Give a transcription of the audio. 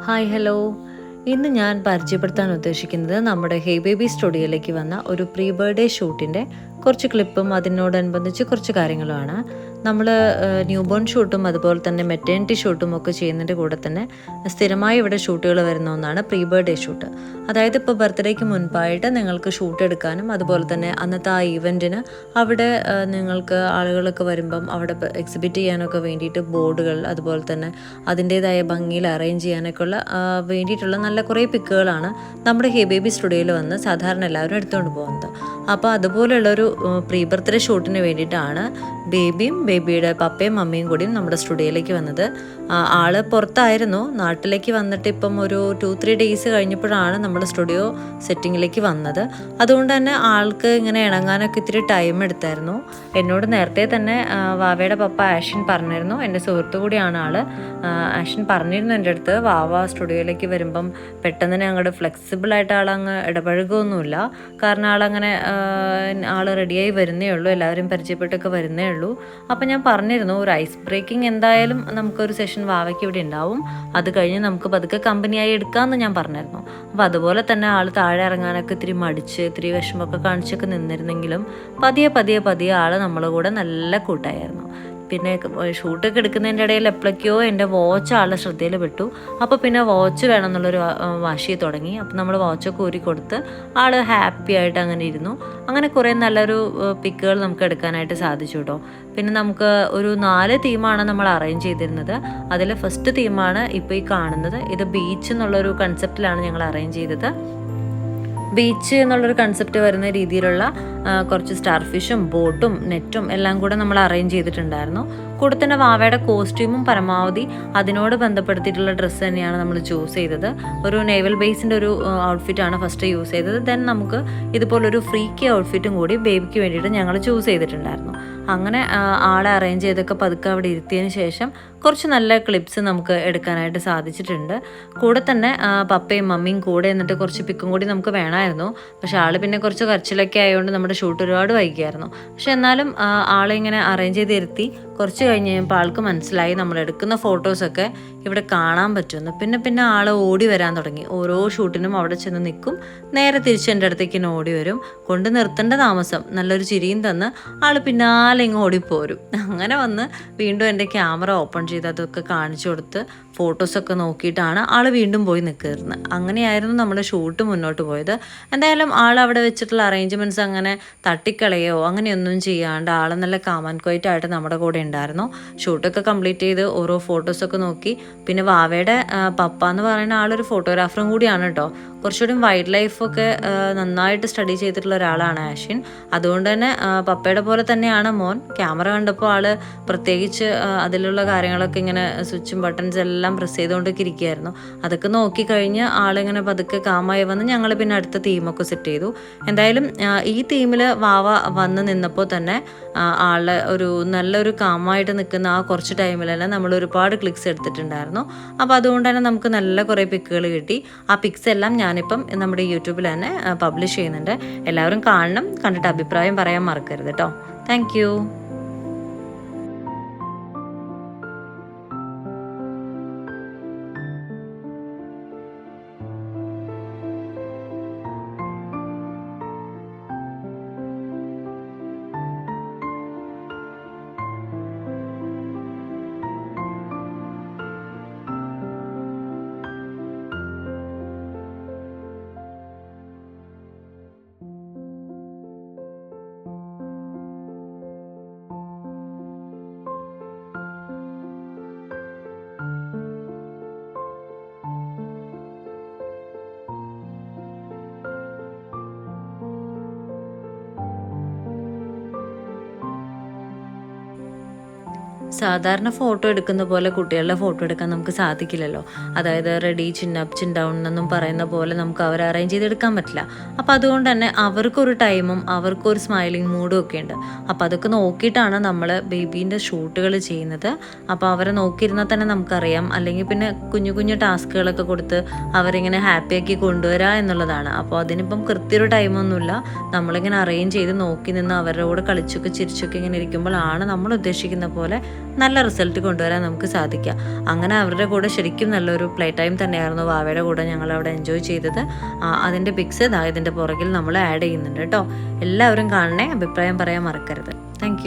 Hi hello. ഇന്ന് ഞാൻ പരിചയപ്പെടുത്താൻ ഉദ്ദേശിക്കുന്നത് നമ്മുടെ ഹേ ബേബി സ്റ്റുഡിയോയിലേക്ക് വന്ന ഒരു പ്രീ ബർത്ത്ഡേ ഷൂട്ടിൻ്റെ കുറച്ച് ക്ലിപ്പും അതിനോടനുബന്ധിച്ച് കുറച്ച് കാര്യങ്ങളുമാണ്. നമ്മൾ ന്യൂ ബോൺ ഷൂട്ടും അതുപോലെ തന്നെ മെറ്റേണിറ്റി ഷൂട്ടും ഒക്കെ ചെയ്യുന്നതിൻ്റെ കൂടെ തന്നെ സ്ഥിരമായി ഇവിടെ ഷൂട്ടുകൾ വരുന്ന ഒന്നാണ് പ്രീ ബർത്ത്ഡേ ഷൂട്ട്. അതായത് ഇപ്പോൾ ബർത്ത്ഡേക്ക് മുൻപായിട്ട് നിങ്ങൾക്ക് ഷൂട്ട് എടുക്കാനും അതുപോലെ തന്നെ അന്നത്തെ ആ ഈവൻറ്റിന് അവിടെ നിങ്ങൾക്ക് ആളുകളൊക്കെ വരുമ്പം അവിടെ എക്സിബിറ്റ് ചെയ്യാനൊക്കെ വേണ്ടിയിട്ട് ബോർഡുകൾ അതുപോലെ തന്നെ അതിൻ്റേതായ ഭംഗിയിൽ അറേഞ്ച് ചെയ്യാനൊക്കെ ഉള്ള വേണ്ടിയിട്ടുള്ള നല്ല കുറേ പിക്കുകളാണ് നമ്മുടെ ഹേ ബേബി സ്റ്റുഡിയോയിൽ വന്ന് സാധാരണ എല്ലാവരും എടുത്തുകൊണ്ട് പോകുന്നത്. അപ്പോൾ അതുപോലെയുള്ളൊരു പ്രീ ബർത്ത്ഡേ ഷൂട്ടിന് വേണ്ടിയിട്ടാണ് ബേബിയും ബേബിയുടെ പപ്പയും മമ്മിയും കൂടിയും നമ്മുടെ സ്റ്റുഡിയോയിലേക്ക് വന്നത്. ആള് പുറത്തായിരുന്നു, നാട്ടിലേക്ക് വന്നിട്ട് ഇപ്പം ഒരു 2-3 ഡേയ്സ് കഴിഞ്ഞപ്പോഴാണ് നമ്മൾ സ്റ്റുഡിയോ സെറ്റിങ്ങിലേക്ക് വന്നത്. അതുകൊണ്ട് തന്നെ ആൾക്ക് ഇങ്ങനെ ഇണങ്ങാനൊക്കെ ഇത്തിരി ടൈം എടുത്തായിരുന്നു. എന്നോട് നേരത്തെ തന്നെ വാവയുടെ പപ്പ ആഷിൻ പറഞ്ഞിരുന്നു, എൻ്റെ സുഹൃത്തു കൂടിയാണ് ആള്. ആഷിൻ പറഞ്ഞിരുന്നു എൻ്റെ അടുത്ത്, വാവ സ്റ്റുഡിയോയിലേക്ക് വരുമ്പം പെട്ടെന്ന് തന്നെ അങ്ങോട്ട് ഫ്ലെക്സിബിളായിട്ട് ആളങ്ങ് ഇടപഴകുമൊന്നുമില്ല. കാരണം ആളങ്ങനെ ആൾ റെഡിയായി വരുന്നേ ഉള്ളൂ, എല്ലാവരും പരിചയപ്പെട്ടൊക്കെ വരുന്നേ ഉള്ളൂ. അപ്പോൾ ഞാൻ പറഞ്ഞിരുന്നു ഒരു ഐസ് ബ്രേക്കിംഗ് എന്തായാലും നമുക്കൊരു സെഷൻ വാവയ്ക്ക് ഇവിടെ ഉണ്ടാവും, അത് കഴിഞ്ഞ് നമുക്ക് പതുക്കെ കമ്പനിയായി എടുക്കാമെന്ന് ഞാൻ പറഞ്ഞിരുന്നു. അപ്പോൾ അതുപോലെ തന്നെ ആൾ താഴെ ഇറങ്ങാനൊക്കെ ഇത്തിരി മടിച്ച് ഇത്തിരി വിഷമമൊക്കെ കാണിച്ചൊക്കെ നിന്നിരുന്നെങ്കിലും പതിയെ ആൾ നമ്മളെ കൂടെ നല്ല കൂട്ടായിരുന്നു. പിന്നെ ഷൂട്ടൊക്കെ എടുക്കുന്നതിൻ്റെ ഇടയിൽ എപ്പോഴൊക്കെയോ എൻ്റെ വാച്ച് ആളുടെ ശ്രദ്ധയിൽ പെട്ടു. അപ്പോൾ പിന്നെ വാച്ച് വേണം എന്നുള്ളൊരു വാശി തുടങ്ങി. അപ്പോൾ നമ്മൾ വാച്ചൊക്കെ ഊരി കൊടുത്ത് ആൾ ഹാപ്പി ആയിട്ട് അങ്ങനെ ഇരുന്നു. അങ്ങനെ കുറേ നല്ലൊരു പിക്കുകൾ നമുക്ക് എടുക്കാനായിട്ട് സാധിച്ചു കേട്ടോ. പിന്നെ നമുക്ക് ഒരു 4 തീമാണ് നമ്മൾ അറേഞ്ച് ചെയ്തിരുന്നത്. അതിൽ ഫസ്റ്റ് തീമാണ് ഇപ്പോൾ ഈ കാണുന്നത്. ഇത് ബീച്ച് എന്നുള്ളൊരു കൺസെപ്റ്റിലാണ് ഞങ്ങൾ അറേഞ്ച് ചെയ്തത്. ബീച്ച് എന്നുള്ളൊരു കൺസെപ്റ്റ് വരുന്ന രീതിയിലുള്ള കുറച്ച് സ്റ്റാർ ഫിഷും ബോട്ടും നെറ്റും എല്ലാം കൂടെ നമ്മൾ അറേഞ്ച് ചെയ്തിട്ടുണ്ടായിരുന്നു. കൂടെ തന്നെ വാവയുടെ കോസ്റ്റ്യൂമും പരമാവധി അതിനോട് ബന്ധപ്പെടുത്തിയിട്ടുള്ള ഡ്രസ്സ് തന്നെയാണ് നമ്മൾ ചൂസ് ചെയ്തത്. ഒരു നേവൽ ബേസിൻ്റെ ഒരു ഔട്ട്ഫിറ്റാണ് ഫസ്റ്റ് യൂസ് ചെയ്തത്. ദെൻ നമുക്ക് ഇതുപോലൊരു ഫ്രീക്കി ഔട്ട്ഫിറ്റും കൂടി ബേബിക്ക് വേണ്ടിയിട്ട് ഞങ്ങൾ ചൂസ് ചെയ്തിട്ടുണ്ടായിരുന്നു. അങ്ങനെ ആളെ അറേഞ്ച് ചെയ്തൊക്കെ പതുക്കെ അവിടെ ഇരുത്തിയതിന് ശേഷം കുറച്ച് നല്ല ക്ലിപ്സ് നമുക്ക് എടുക്കാനായിട്ട് സാധിച്ചിട്ടുണ്ട്. കൂടെ തന്നെ പപ്പയും മമ്മിയും കൂടെ എന്നിട്ട് കുറച്ച് പിക്കും കൂടി നമുക്ക് വേണമായിരുന്നു. പക്ഷെ ആൾ പിന്നെ കുറച്ച് കരച്ചിലൊക്കെ ആയതുകൊണ്ട് നമ്മുടെ ഷൂട്ട് ഒരുപാട് വൈകിയായിരുന്നു. പക്ഷെ എന്നാലും ആളെ ഇങ്ങനെ അറേഞ്ച് ചെയ്ത് ഇരുത്തി കുറച്ച് കഴിഞ്ഞ് കഴിയുമ്പോൾ ആൾക്ക് മനസ്സിലായി നമ്മൾ എടുക്കുന്ന ഫോട്ടോസൊക്കെ ഇവിടെ കാണാൻ പറ്റുമെന്ന്. പിന്നെ ആൾ ഓടി വരാൻ തുടങ്ങി. ഓരോ ഷൂട്ടിനും അവിടെ ചെന്ന് നിൽക്കും, നേരെ തിരിച്ച് എൻ്റെ അടുത്തേക്ക് ഓടി വരും. കൊണ്ട് നിർത്തേണ്ട താമസം, നല്ലൊരു ചിരിയും തന്ന് ആൾ പിന്നാലെ ഇങ്ങ് ഓടിപ്പോരും. അങ്ങനെ വന്ന് വീണ്ടും എൻ്റെ ക്യാമറ ഓപ്പൺ ചെയ്ത് അതൊക്കെ കാണിച്ചു കൊടുത്ത് ഫോട്ടോസൊക്കെ നോക്കിയിട്ടാണ് ആൾ വീണ്ടും പോയി നിൽക്കുന്നത്. അങ്ങനെയായിരുന്നു നമ്മുടെ ഷൂട്ട് മുന്നോട്ട് പോയത്. എന്തായാലും ആൾ അവിടെ വെച്ചിട്ടുള്ള അറേഞ്ച്മെൻറ്റ്സ് അങ്ങനെ തട്ടിക്കളയോ അങ്ങനെയൊന്നും ചെയ്യാണ്ട് ആൾ നല്ല കാം ആൻഡ് ക്വൈറ്റ് ആയിട്ട് നമ്മുടെ കൂടെ ഉണ്ടായിരുന്നു. ഷൂട്ടൊക്കെ കംപ്ലീറ്റ് ചെയ്ത് ഓരോ ഫോട്ടോസൊക്കെ നോക്കി. പിന്നെ വാവയുടെ പപ്പ എന്ന് പറയുന്ന ആളൊരു ഫോട്ടോഗ്രാഫറും കൂടിയാണ് കേട്ടോ. കുറച്ചുകൂടി വൈൽഡ് ലൈഫൊക്കെ നന്നായിട്ട് സ്റ്റഡി ചെയ്തിട്ടുള്ള ഒരാളാണ് ആഷിൻ. അതുകൊണ്ട് തന്നെ പപ്പയുടെ പോലെ തന്നെയാണ് മോൻ. ക്യാമറ കണ്ടപ്പോൾ ആൾ പ്രത്യേകിച്ച് അതിലുള്ള കാര്യങ്ങളൊക്കെ ഇങ്ങനെ സ്വിച്ചും ബട്ടൺസ് എല്ലാം പ്രസ് ചെയ്തുകൊണ്ടൊക്കെ ഇരിക്കുകയായിരുന്നു. അതൊക്കെ നോക്കിക്കഴിഞ്ഞ് ആളിങ്ങനെ പതുക്കെ കാമായി വന്ന് ഞങ്ങൾ പിന്നെ അടുത്ത തീമൊക്കെ സെറ്റ് ചെയ്തു. എന്തായാലും ഈ തീമിൽ വാവ വന്ന് നിന്നപ്പോൾ തന്നെ ആളെ ഒരു നല്ലൊരു കാമായിട്ട് നിൽക്കുന്ന ആ കുറച്ച് ടൈമിലെല്ലാം നമ്മൾ ഒരുപാട് ക്ലിക്സ് എടുത്തിട്ടുണ്ടായിരുന്നു. അപ്പോൾ അതുകൊണ്ട് തന്നെ നമുക്ക് നല്ല കുറേ പിക്കുകൾ കിട്ടി. ആ പിക്സ് എല്ലാം ഞാനിപ്പം നമ്മുടെ യൂട്യൂബിൽ തന്നെ പബ്ലിഷ് ചെയ്യുന്നുണ്ട്. എല്ലാവരും കാണണം, കണ്ടിട്ട് അഭിപ്രായം പറയാൻ മറക്കരുത് കേട്ടോ. Thank you. സാധാരണ ഫോട്ടോ എടുക്കുന്ന പോലെ കുട്ടികളുടെ ഫോട്ടോ എടുക്കാൻ നമുക്ക് സാധിക്കില്ലല്ലോ. അതായത് ready chin up chin down എന്നൊന്നും പറയുന്ന പോലെ നമുക്ക് അവരെ അറേഞ്ച് ചെയ്തെടുക്കാൻ പറ്റില്ല. അപ്പോൾ അതുകൊണ്ട് തന്നെ അവർക്കൊരു ടൈമും അവർക്കൊരു സ്മൈലിംഗ് മൂഡും ഒക്കെ ഉണ്ട്. അപ്പോൾ അതൊക്കെ നോക്കിയിട്ടാണ് നമ്മൾ ബേബീൻ്റെ ഷൂട്ടുകൾ ചെയ്യുന്നത്. അപ്പോൾ അവരെ നോക്കിയിരുന്നാൽ തന്നെ നമുക്കറിയാം. അല്ലെങ്കിൽ പിന്നെ കുഞ്ഞു കുഞ്ഞു ടാസ്കുകളൊക്കെ കൊടുത്ത് അവരിങ്ങനെ ഹാപ്പിയാക്കി കൊണ്ടുവരിക എന്നുള്ളതാണ്. അപ്പോൾ അതിനിപ്പം കൃത്യൊരു ടൈമൊന്നുമില്ല. നമ്മളിങ്ങനെ അറേഞ്ച് ചെയ്ത് നോക്കി നിന്ന് അവരുടെ കൂടെ കളിച്ചൊക്കെ ചിരിച്ചൊക്കെ ഇങ്ങനെ ഇരിക്കുമ്പോഴാണ് നമ്മൾ ഉദ്ദേശിക്കുന്ന പോലെ നല്ല റിസൾട്ട് കൊണ്ടുവരാൻ നമുക്ക് സാധിക്കുക. അങ്ങനെ അവരുടെ കൂടെ ശരിക്കും നല്ലൊരു പ്ലേ ടൈം തന്നെയായിരുന്നു വാവയുടെ കൂടെ ഞങ്ങളവിടെ എൻജോയ് ചെയ്തത്. അതിൻ്റെ പിക്സ് ഇതിൻ്റെ പുറകിൽ നമ്മൾ ആഡ് ചെയ്യുന്നുണ്ട് കേട്ടോ. എല്ലാവരും കാണണേ, അഭിപ്രായം പറയാൻ മറക്കരുത്. താങ്ക്